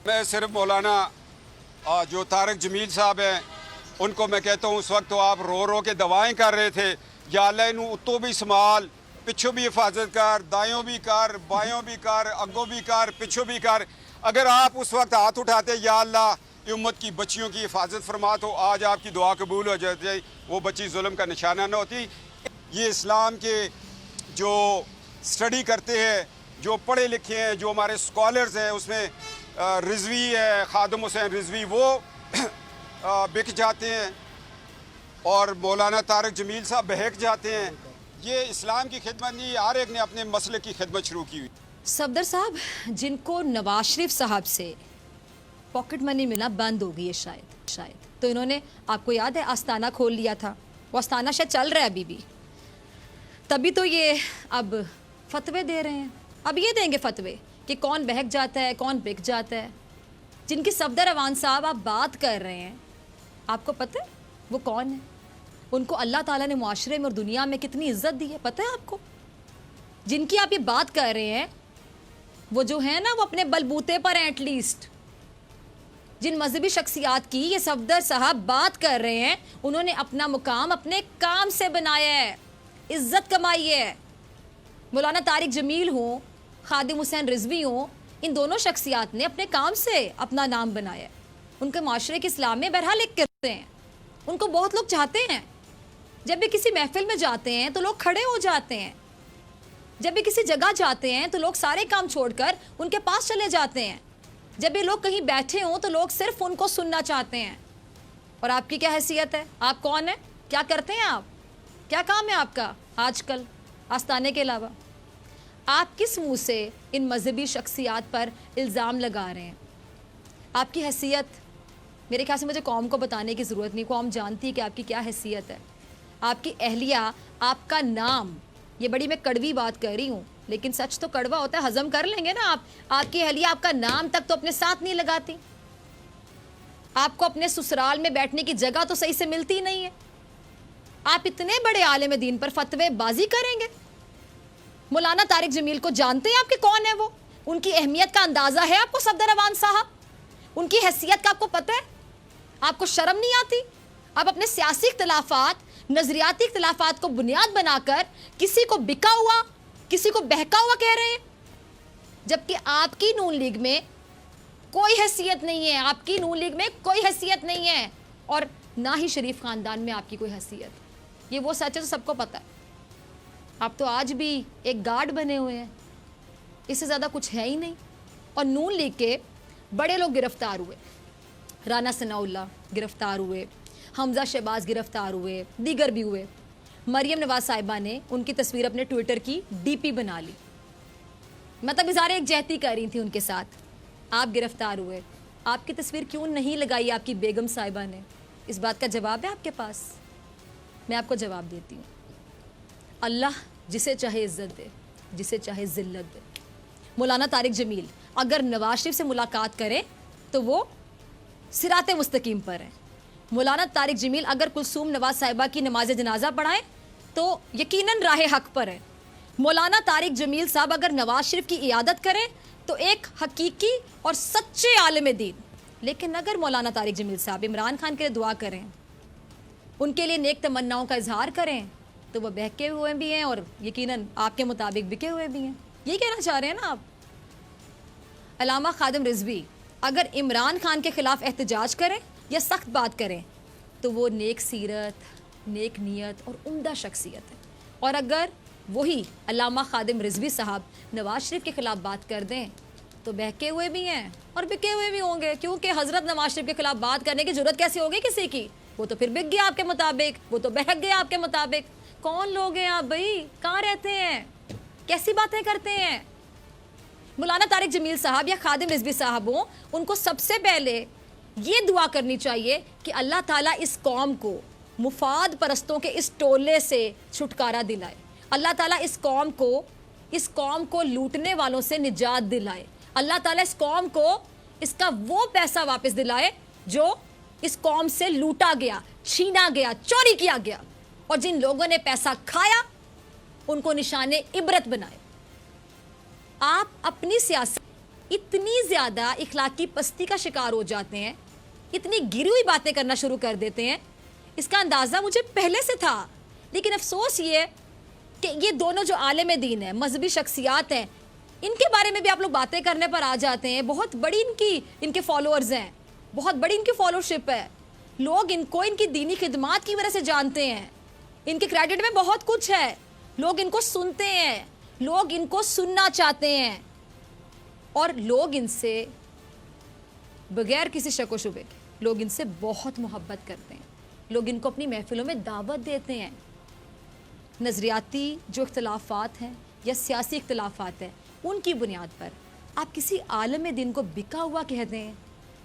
میں صرف مولانا جو طارق جمیل صاحب ہیں ان کو میں کہتا ہوں اس وقت تو آپ رو رو کے دعائیں کر رہے تھے یا اللہ انہوں اتو بھی سنبھال پچھو بھی حفاظت کر دائیوں بھی کر بائیوں بھی کر اگوں بھی کر پچھو بھی کر. اگر آپ اس وقت ہاتھ اٹھاتے یا اللہ امت کی بچیوں کی حفاظت فرما تو آج آپ کی دعا قبول ہو جاتی, وہ بچی ظلم کا نشانہ نہ ہوتی. یہ اسلام کے جو سٹڈی کرتے ہیں, جو پڑھے لکھے ہیں, جو ہمارے اسکالرز ہیں, اس میں رضوی ہے, خادم حسین رضوی, وہ بک جاتے ہیں اور مولانا طارق جمیل صاحب بہک جاتے ہیں. یہ اسلام کی خدمت نہیں, ہر ایک نے اپنے مسئلے کی خدمت شروع کی ہوئی. صفدر صاحب, جن کو نواز شریف صاحب سے پاکٹ منی ملنا بند ہو گئی ہے شاید تو انہوں نے, آپ کو یاد ہے, آستانہ کھول لیا تھا. وہ آستانہ شاید چل رہا ہے ابھی بھی, تبھی تو یہ اب فتوے دے رہے ہیں. اب یہ دیں گے فتوے کہ کون بہک جاتا ہے, کون بک جاتا ہے. جن کی صفدر اوان صاحب آپ بات کر رہے ہیں, آپ کو پتہ ہے وہ کون ہے؟ ان کو اللہ تعالیٰ نے معاشرے میں اور دنیا میں کتنی عزت دی ہے, پتہ ہے آپ کو؟ جن کی آپ یہ بات کر رہے ہیں وہ جو ہے نا, وہ اپنے بلبوتے پر ہیں. ایٹ لیسٹ جن مذہبی شخصیات کی یہ صفدر صاحب بات کر رہے ہیں, انہوں نے اپنا مقام اپنے کام سے بنایا ہے, عزت کمائی ہے. مولانا طارق جمیل ہوں, خادم حسین رضوی ہوں, ان دونوں شخصیات نے اپنے کام سے اپنا نام بنایا ہے. ان کے معاشرے کے اسلام میں بہرحال ایک کرتے ہیں, ان کو بہت لوگ چاہتے ہیں. جب بھی کسی محفل میں جاتے ہیں تو لوگ کھڑے ہو جاتے ہیں, جب بھی کسی جگہ جاتے ہیں تو لوگ سارے کام چھوڑ کر ان کے پاس چلے جاتے ہیں. جب بھی لوگ کہیں بیٹھے ہوں تو لوگ صرف ان کو سننا چاہتے ہیں. اور آپ کی کیا حیثیت ہے؟ آپ کون ہیں؟ کیا کرتے ہیں آپ؟ کیا کام ہے آپ کا آج کل آستانے کے علاوہ؟ آپ کس منہ سے ان مذہبی شخصیات پر الزام لگا رہے ہیں؟ آپ کی حیثیت میرے خیال سے مجھے قوم کو بتانے کی ضرورت نہیں, قوم جانتی ہے کہ آپ کی کیا حیثیت ہے. آپ کی اہلیہ, آپ کا نام, یہ بڑی میں کڑوی بات کر رہی ہوں لیکن سچ تو کڑوا ہوتا ہے, ہضم کر لیں گے نا آپ. آپ کی اہلیہ آپ کا نام تک تو اپنے ساتھ نہیں لگاتی. آپ کو اپنے سسرال میں بیٹھنے کی جگہ تو صحیح سے ملتی نہیں ہے. آپ اتنے بڑے عالم دین پر فتوے بازی کریں گے. مولانا طارق جمیل کو جانتے ہیں آپ کے کون ہے وہ؟ ان کی اہمیت کا اندازہ ہے آپ کو صفدر اوان صاحب؟ ان کی حیثیت کا آپ کو پتہ ہے؟ آپ کو شرم نہیں آتی؟ آپ اپنے سیاسی اختلافات, نظریاتی اختلافات کو بنیاد بنا کر کسی کو بکا ہوا, کسی کو بہکا ہوا کہہ رہے ہیں, جبکہ آپ کی نون لیگ میں کوئی حیثیت نہیں ہے. آپ کی نون لیگ میں کوئی حیثیت نہیں ہے, اور نہ ہی شریف خاندان میں آپ کی کوئی حیثیت. یہ وہ سچ ہے تو سب کو پتہ ہے. آپ تو آج بھی ایک گارڈ بنے ہوئے ہیں, اس سے زیادہ کچھ ہے ہی نہیں. اور نون لیگ کے بڑے لوگ گرفتار ہوئے, رانا ثناء اللہ گرفتار ہوئے, حمزہ شہباز گرفتار ہوئے, دیگر بھی ہوئے. مریم نواز صاحبہ نے ان کی تصویر اپنے ٹویٹر کی ڈی پی بنا لی, مطلب اظہار ایک جہتی کر رہی تھی ان کے ساتھ. آپ گرفتار ہوئے, آپ کی تصویر کیوں نہیں لگائی آپ کی بیگم صاحبہ نے؟ اس بات کا جواب ہے آپ کے پاس؟ میں آپ کو جواب دیتی ہوں. اللہ جسے چاہے عزت دے, جسے چاہے ذلت دے. مولانا طارق جمیل اگر نواز شریف سے ملاقات کریں تو وہ صراط مستقیم پر ہیں. مولانا طارق جمیل اگر کلثوم نواز صاحبہ کی نماز جنازہ پڑھائیں تو یقیناً راہ حق پر ہیں. مولانا طارق جمیل صاحب اگر نواز شریف کی عیادت کریں تو ایک حقیقی اور سچے عالم دین. لیکن اگر مولانا طارق جمیل صاحب عمران خان کے لیے دعا کریں, ان کے لیے نیک تمناؤں کا اظہار کریں, تو وہ بہکے ہوئے بھی ہیں اور یقیناً آپ کے مطابق بکے ہوئے بھی ہیں. یہ کہنا چاہ رہے ہیں نا آپ؟ علامہ خادم رضوی اگر عمران خان کے خلاف احتجاج کریں یا سخت بات کریں تو وہ نیک سیرت, نیک نیت اور عمدہ شخصیت ہے. اور اگر وہی علامہ خادم رضوی صاحب نواز شریف کے خلاف بات کر دیں تو بہکے ہوئے بھی ہیں اور بکے ہوئے بھی ہوں گے, کیونکہ حضرت نواز شریف کے خلاف بات کرنے کی ضرورت کیسی ہوگی کسی کی؟ وہ تو پھر بک گیا آپ کے مطابق, وہ تو بہک گیا آپ کے مطابق. کون لوگ ہیں آپ بھائی؟ کہاں رہتے ہیں؟ کیسی باتیں کرتے ہیں؟ مولانا طارق جمیل صاحب یا خادم رضوی صاحب ہوں, ان کو سب سے پہلے یہ دعا کرنی چاہیے کہ اللہ تعالیٰ اس قوم کو مفاد پرستوں کے اس ٹولے سے چھٹکارا دلائے. اللہ تعالیٰ اس قوم کو لوٹنے والوں سے نجات دلائے. اللہ تعالیٰ اس قوم کو اس کا وہ پیسہ واپس دلائے جو اس قوم سے لوٹا گیا, چھینا گیا, چوری کیا گیا. اور جن لوگوں نے پیسہ کھایا ان کو نشان عبرت بنائے. آپ اپنی سیاست इतनी ज़्यादा इखलाकी पस्ती का शिकार हो जाते हैं, इतनी गिरी हुई बातें करना शुरू कर देते हैं, इसका अंदाज़ा मुझे पहले से था। लेकिन अफसोस ये कि ये दोनों जो आलिम दीन है, मजहबी शख्सियात हैं, इनके बारे में भी आप लोग बातें करने पर आ जाते हैं। बहुत बड़ी इनके फॉलोअर्स हैं, बहुत बड़ी इनकी फॉलोशिप है, लोग इनको इनकी दीनी खिदमात की वजह से जानते हैं, इनके क्रेडिट में बहुत कुछ है, लोग इनको सुनते हैं, लोग इनको सुनना चाहते हैं, और लोग इनसे बगैर किसी शक व शुबे के लोग इनसे बहुत मोहब्बत करते हैं, लोग इनको अपनी महफिलों में दावत देते हैं। नज़रियाती जो इख्तलाफात हैं या सियासी इख्तलाफात हैं, उनकी बुनियाद पर आप किसी आलम दिन को बिका हुआ कह दें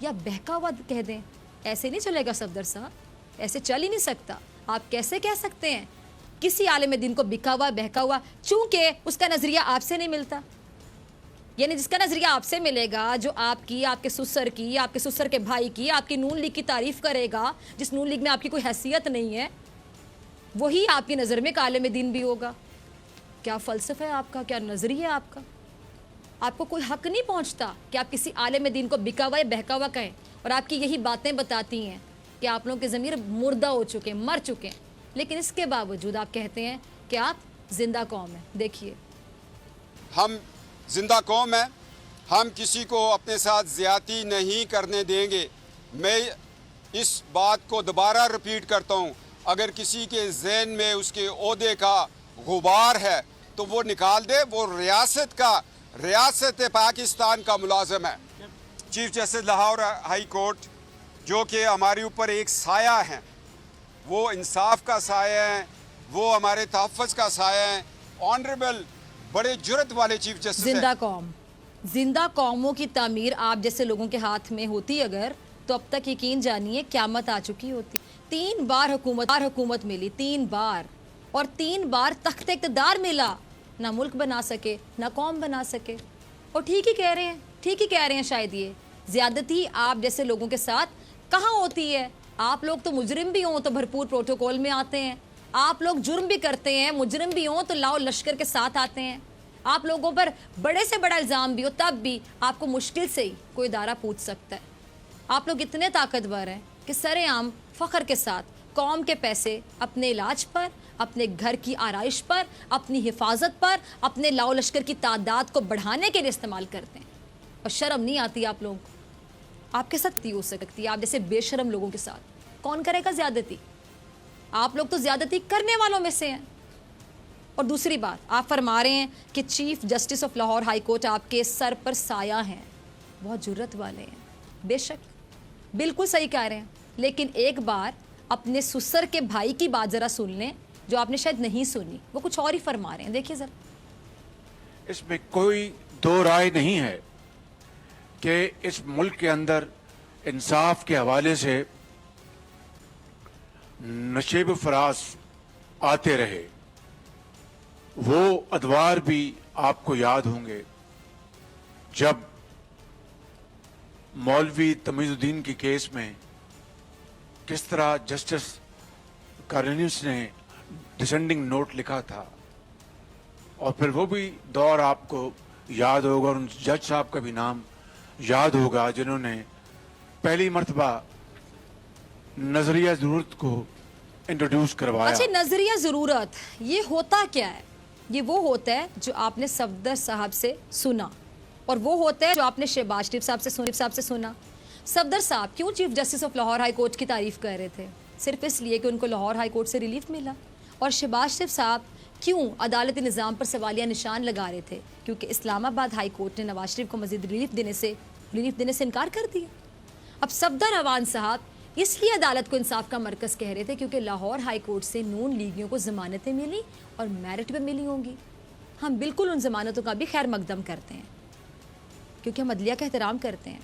या बहका हुआ कह दें, ऐसे नहीं चलेगा सफदर साहब, ऐसे चल ही नहीं सकता। आप कैसे कह सकते हैं किसी आलिम दिन को बिका हुआ बहका हुआ, चूंकि उसका नज़रिया आपसे नहीं मिलता। यानी जिसका नज़रिया आपसे मिलेगा, जो आपकी, आपके सुसर की, आपके सुसर के भाई की, आपकी नून लीग की तारीफ़ करेगा, जिस नून लीग में आपकी कोई हैसियत नहीं है, वही आपकी नज़र में आलिम दीन भी होगा। क्या फ़लसफ़ा है आपका, क्या नज़रिया है आपका? आपको कोई हक नहीं पहुंचता कि आप किसी आलिम दीन को बिका हुआ या बहका हुआ कहें, और आपकी यही बातें बताती हैं कि आप लोगों के ज़मीर मुर्दा हो चुके हैं, मर चुके हैं, लेकिन इसके बावजूद आप कहते हैं कि आप जिंदा कौम हैं। देखिए, हम जिंदा कौम है, हम किसी को अपने साथ ज़्यादती नहीं करने देंगे। मैं इस बात को दोबारा रिपीट करता हूँ, अगर किसी के ज़हन में उसके ओहदे का गुबार है तो वो निकाल दे। वो रियासत पाकिस्तान का मुलाजिम है। Chief justice Lahore high court, जो कि हमारे ऊपर एक साया है, वो इंसाफ का साया है, वो हमारे तहफ़्फ़ुज़ का साया है। ऑनरेबल, बड़े जुर्रत वाले चीफ जस्टिस हैं। जिंदा कौमों की तामीर आप जैसे लोगों के हाथ में होती अगर, तो अब तक यकीन जानिए क़यामत आ चुकी होती। 3 बार हुकूमत मिली, 3 बार, और 3 बार तख्त इक़्तिदार मिला, ना मुल्क बना सके, ना कौम बना सके। और ठीक ही कह रहे हैं शायद ये ज़्यादती आप जैसे लोगों के साथ कहाँ होती है। आप लोग तो मुजरिम भी हों तो भरपूर प्रोटोकॉल में आते हैं, आप लोग जुर्म भी करते हैं, मुजरिम भी हों तो लाओ लश्कर के साथ आते हैं, आप लोगों पर बड़े से बड़ा इल्ज़ाम भी हो तब भी आपको मुश्किल से ही कोई इदारा पूछ सकता है। आप लोग इतने ताकतवर हैं कि सरेआम फ़ख्र के साथ कौम के पैसे अपने इलाज पर, अपने घर की आराइश पर, अपनी हिफाजत पर, अपने लाओ लश्कर की तादाद को बढ़ाने के लिए इस्तेमाल करते हैं। और शर्म नहीं आती आप लोगों को? आपके साथ हो सकती है, आप जैसे बेशरम लोगों के साथ कौन करेगा ज़्यादती? आप लोग तो ज़्यादती करने वालों में से हैं। और दूसरी बात, आप फरमा रहे हैं कि chief justice of Lahore high court आपके सर पर साया हैं, बहुत जुर्रत वाले हैं। बेशक, बिल्कुल सही कह रहे हैं, लेकिन एक बार अपने सुसर के भाई की बात ज़रा सुन लें, जो आपने शायद नहीं सुनी। वो कुछ और ही फरमा रहे हैं, देखिए ज़रा। इसमें कोई दो राय नहीं है कि इस मुल्क के अंदर इंसाफ के हवाले से नशेब फराज आते रहे। वो अदवार भी आपको याद होंगे जब मौलवी तमीजुद्दीन के केस में किस तरह जस्टिस कार्निस ने डिसेंडिंग नोट लिखा था, और फिर वो भी दौर आपको याद होगा, और उन जज साहब का भी नाम याद होगा जिन्होंने पहली मर्तबा नजरिया जरूरत को इंट्रोड्यूस करवाया। अच्छा, नजरिया जरूरत ये होता क्या है? ये वो होता है जो आपने सफदर साहब से सुना, और वो होता है जो आपने शहबाज शरीफ साहब से सुना। सफदर साहब क्यों chief justice of Lahore high court की तारीफ कर रहे थे? सिर्फ इसलिए कि उनको लाहौर हाई कोर्ट से रिलीफ मिला। और शहबाज शरीफ साहब क्यों अदालती निज़ाम पर सवालिया निशान लगा रहे थे? क्योंकि इस्लामाबाद हाई कोर्ट ने नवाज शरीफ को मजीद रिलीफ देने से इनकार कर दिया। अब सफदर अवान साहब इसलिए अदालत को इंसाफ का मरकज़ कह रहे थे क्योंकि लाहौर हाई कोर्ट से नून लीगियों को ज़मानतें मिली और मेरिट पे मिली होंगी। हम बिल्कुल उन ज़मानतों का भी खैर मकदम करते हैं क्योंकि हम अदलिया का एहतराम करते हैं।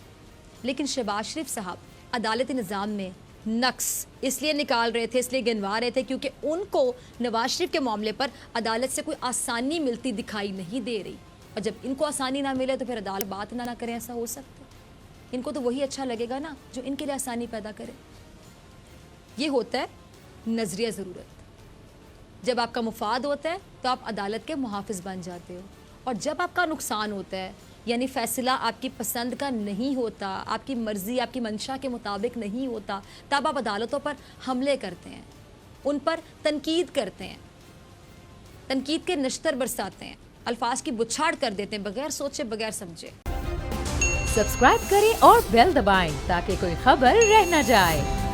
लेकिन शहबाज शरीफ साहब अदालती निज़ाम में नक्स इसलिए निकाल रहे थे, इसलिए गिनवा रहे थे क्योंकि उनको नवाज शरीफ के मामले पर अदालत से कोई आसानी मिलती दिखाई नहीं दे रही। और जब इनको आसानी ना मिले तो फिर अदालत बात ना करें, ऐसा हो सकता है? इनको तो वही अच्छा लगेगा ना जो इनके लिए आसानी पैदा करे। ये होता है नजरिया ज़रूरत। जब आपका मुफाद होता है तो आप अदालत के मुहाफिज बन जाते हो, और जब आपका नुकसान होता है यानी फैसला आपकी पसंद का नहीं होता, आपकी मर्जी आपकी मंशा के मुताबिक नहीं होता, तब आप अदालतों पर हमले करते हैं, उन पर तनकीद करते हैं, तनकीद के नश्तर बरसाते हैं, अल्फाज की बुछाड़ कर देते हैं बगैर सोचे बगैर समझे। सब्सक्राइब करें और बेल दबाएं ताकि कोई खबर रह न जाए।